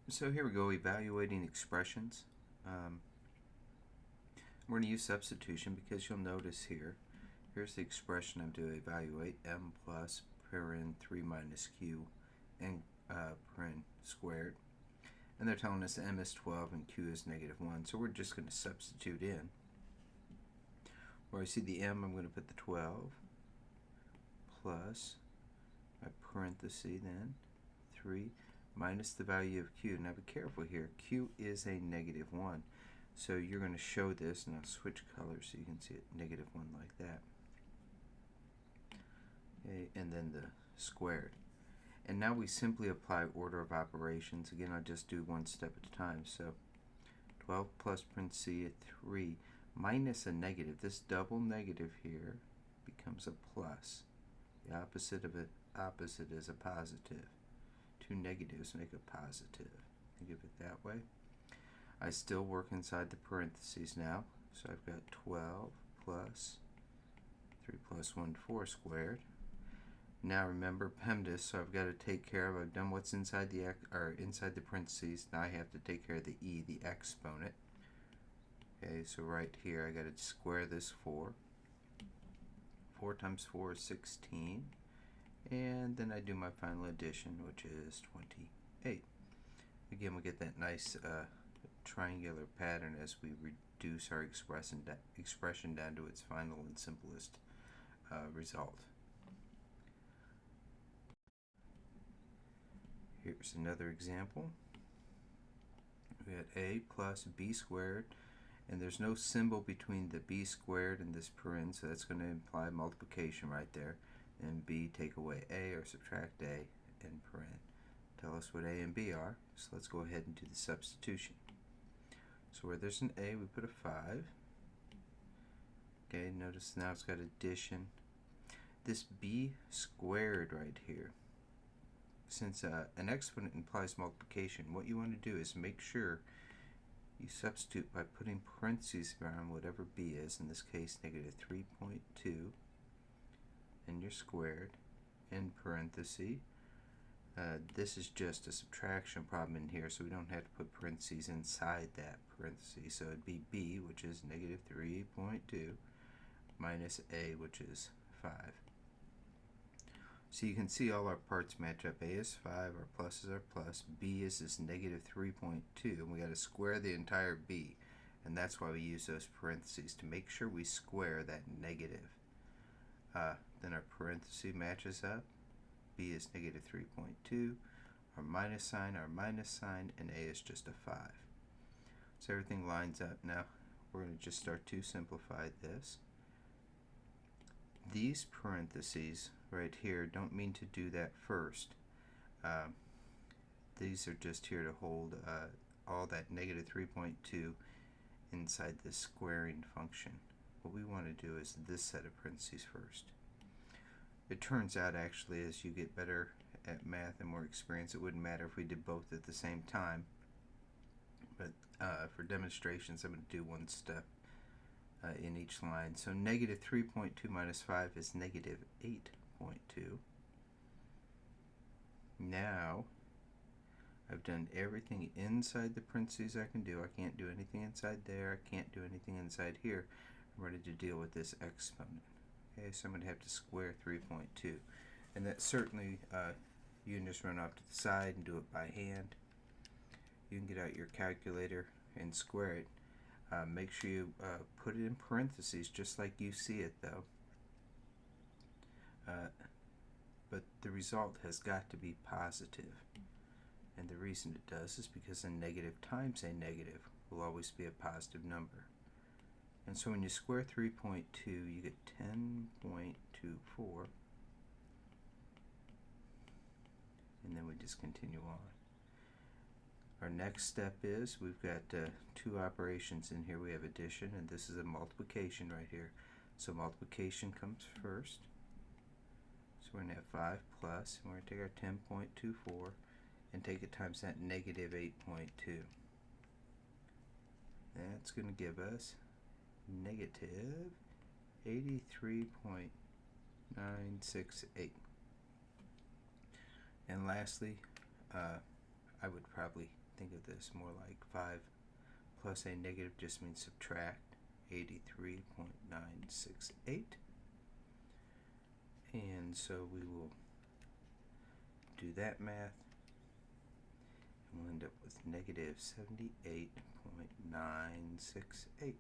So here we go, evaluating expressions. We're going to use substitution because you'll notice here's the expression I'm to evaluate, m plus paren 3 minus q and paren squared. And they're telling us m is 12 and q is negative 1. So we're just going to substitute in. Where I see the m, I'm going to put the 12 plus my parenthesis then 3 minus the value of q. Now be careful here. Q is a negative 1. So you're going to show this, and I'll switch colors so you can see it, negative 1 like that. Okay, and then the squared. And now we simply apply order of operations. Again, I'll just do one step at a time. So 12 plus parenthesis 3 minus a negative. This double negative here becomes a plus. The opposite of an opposite is a positive. Two negatives make a positive. Think of it that way. I still work inside the parentheses now. So I've got 12 plus 3 plus 1, 4 squared. Now remember PEMDAS, so I've got to take care of, I've done what's inside the inside the parentheses. Now I have to take care of the e, the exponent. Okay, so right here I got to square this 4. 4 times 4 is 16. And then I do my final addition, which is 28. Again, we get that nice triangular pattern as we reduce our expression down to its final and simplest result. Here's another example. We had a plus b squared, and there's no symbol between the b squared and this paren, so that's going to imply multiplication right there. And b, take away a or subtract a and paren. Tell us what a and b are, so let's go ahead and do the substitution. So where there's an a, we put a 5. Okay, notice now it's got addition. This b squared right here, since an exponent implies multiplication, what you want to do is make sure you substitute by putting parentheses around whatever b is, in this case negative 3.2, and your squared, in parentheses. This is just a subtraction problem in here, so we don't have to put parentheses inside that parentheses. So it'd be b, which is negative 3.2, minus a, which is 5. So you can see all our parts match up. A is 5, our pluses are plus, b is this negative 3.2, and we got to square the entire b. And that's why we use those parentheses, to make sure we square that negative. Then our parenthesis matches up. B is negative 3.2, our minus sign, and a is just a 5. So everything lines up. Now we're going to just start to simplify this. These parentheses right here don't mean to do that first. These are just here to hold all that negative 3.2 inside this squaring function. What we want to do is this set of parentheses first. It turns out actually as you get better at math and more experience, it wouldn't matter if we did both at the same time. But for demonstrations, I'm going to do one step in each line. So negative 3.2 minus 5 is negative 8.2. Now I've done everything inside the parentheses I can do. I can't do anything inside there. I can't do anything inside here. I'm ready to deal with this exponent. Okay, so I'm going to have to square 3.2. And that certainly, you can just run off to the side and do it by hand. You can get out your calculator and square it. Make sure you put it in parentheses just like you see it though. But the result has got to be positive. And the reason it does is because a negative times a negative will always be a positive number. And so when you square 3.2, you get 10.24. And then we just continue on. Our next step is we've got two operations in here. We have addition, and this is a multiplication right here. So multiplication comes first. So we're going to have 5 plus, and we're going to take our 10.24 and take it times that negative 8.2. That's going to give us negative 83.968. And lastly, I would probably think of this more like 5 plus a negative just means subtract 83.968. And so we will do that math, and we'll end up with negative 78.968.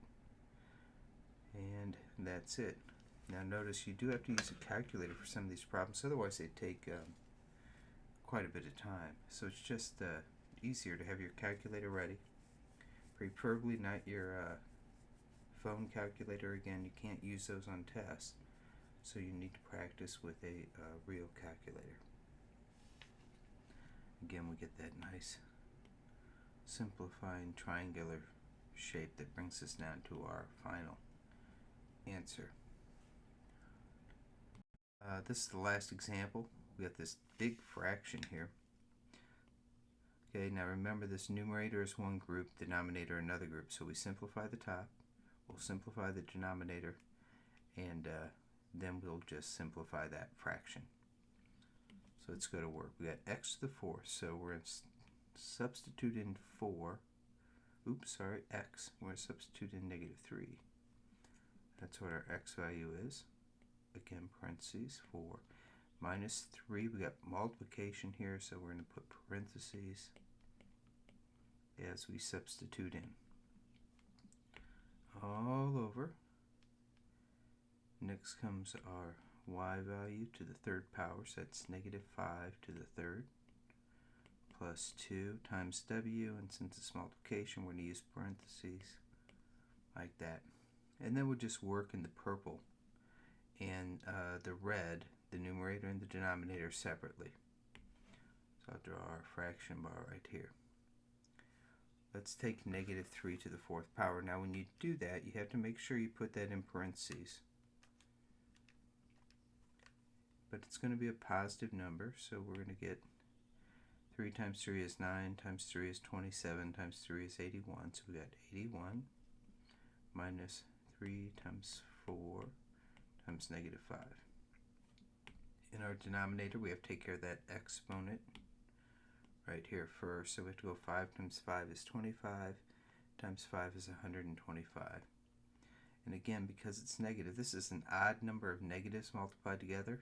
And that's it. Now notice you do have to use a calculator for some of these problems, otherwise they take quite a bit of time. So it's just easier to have your calculator ready. Preferably not your phone calculator. Again, you can't use those on tests, so you need to practice with a real calculator. Again, we get that nice simplifying triangular shape that brings us down to our final answer. This is the last example. We got this big fraction here. Okay, now remember this numerator is one group, denominator another group. So we simplify the top, we'll simplify the denominator, and then we'll just simplify that fraction. So let's go to work. We got x to the fourth, so we're going to substitute in 4. X. We're going to substitute in negative 3. That's what our x value is. Again, parentheses, 4. Minus 3, we got multiplication here, so we're going to put parentheses as we substitute in. All over. Next comes our y value to the third power, so that's negative 5 to the third, plus 2 times w, and since it's multiplication, we're going to use parentheses like that. And then we'll just work in the purple and the red, the numerator and the denominator separately. So I'll draw our fraction bar right here. Let's take negative 3 to the fourth power. Now when you do that, you have to make sure you put that in parentheses. But it's going to be a positive number, so we're going to get 3 times 3 is 9, times 3 is 27, times 3 is 81. So we got 81 minus 3 times 4 times negative 5. In our denominator, we have to take care of that exponent right here first. So we have to go 5 times 5 is 25, times 5 is 125. And again, because it's negative, this is an odd number of negatives multiplied together.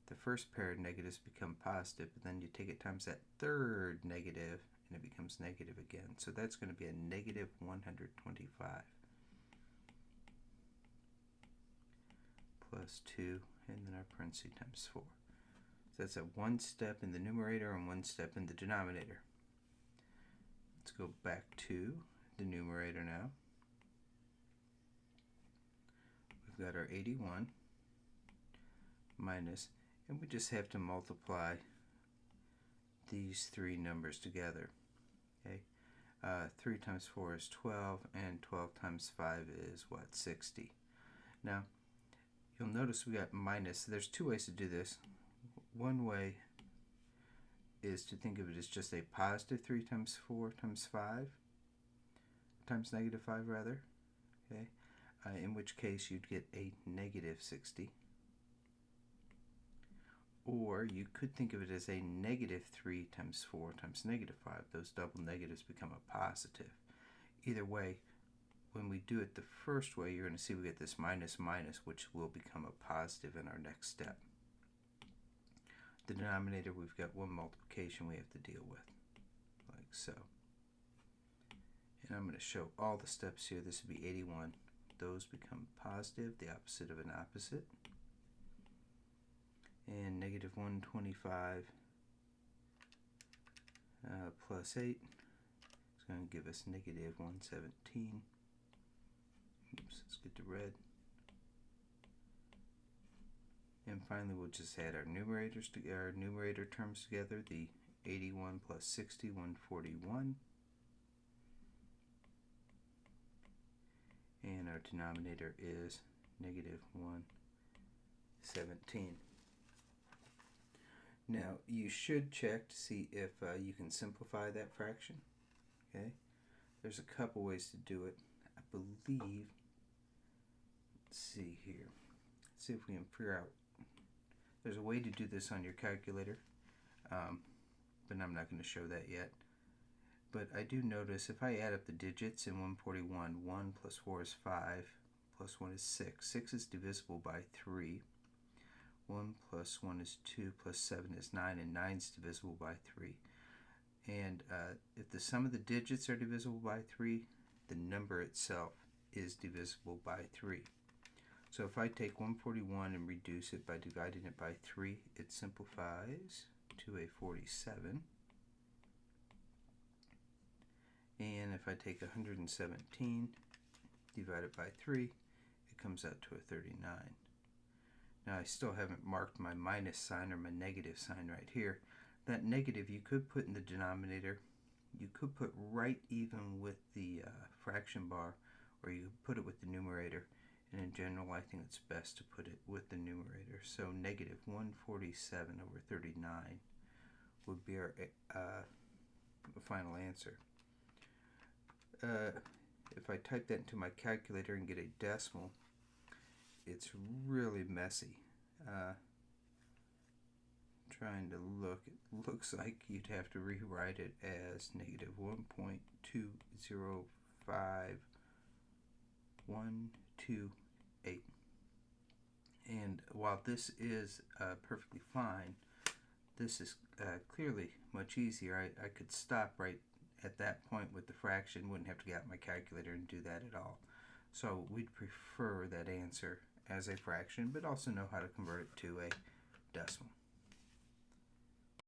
The first pair of negatives become positive, but then you take it times that third negative, and it becomes negative again. So that's going to be a negative 125. Plus 2, and then our parentheses times 4. So that's a one step in the numerator and one step in the denominator. Let's go back to the numerator now. We've got our 81 minus, and we just have to multiply these three numbers together. Okay, 3 times 4 is 12, and 12 times 5 is what? 60. Now, you'll notice we got minus. There's two ways to do this. One way is to think of it as just a positive 3 times 4 times 5 times negative 5 rather. Okay, in which case you'd get a negative 60. Or you could think of it as a negative 3 times 4 times negative 5. Those double negatives become a positive. Either way, when we do it the first way, you're going to see we get this minus minus, which will become a positive in our next step. The denominator, we've got one multiplication we have to deal with, like so. And I'm going to show all the steps here. This would be 81. Those become positive, the opposite of an opposite. And negative 125 plus 8 is going to give us negative 117. Oops, let's get to red. And finally, we'll just add our numerator terms together. The 81 plus 60, 141. And our denominator is negative 117. Now, you should check to see if you can simplify that fraction. Okay, there's a couple ways to do it. I believe, let's see here. Let's see if we can figure out. There's a way to do this on your calculator, but I'm not going to show that yet. But I do notice if I add up the digits in 141, 1 plus 4 is 5, plus 1 is 6. 6 is divisible by 3. 1 plus 1 is 2, plus 7 is 9, and 9 is divisible by 3. And if the sum of the digits are divisible by 3, the number itself is divisible by 3. So if I take 141 and reduce it by dividing it by 3, it simplifies to a 47. And if I take 117 divided by 3, it comes out to a 39. Now I still haven't marked my minus sign or my negative sign right here. That negative you could put in the denominator. You could put right even with the fraction bar, or you could put it with the numerator. And in general, I think it's best to put it with the numerator. So negative 147 over 39 would be our final answer. If I type that into my calculator and get a decimal, it's really messy. Trying to look, it looks like you'd have to rewrite it as negative 1.205128. And while this is perfectly fine, this is clearly much easier. I could stop right at that point with the fraction, wouldn't have to get out my calculator and do that at all. So we'd prefer that answer as a fraction, but also know how to convert it to a decimal.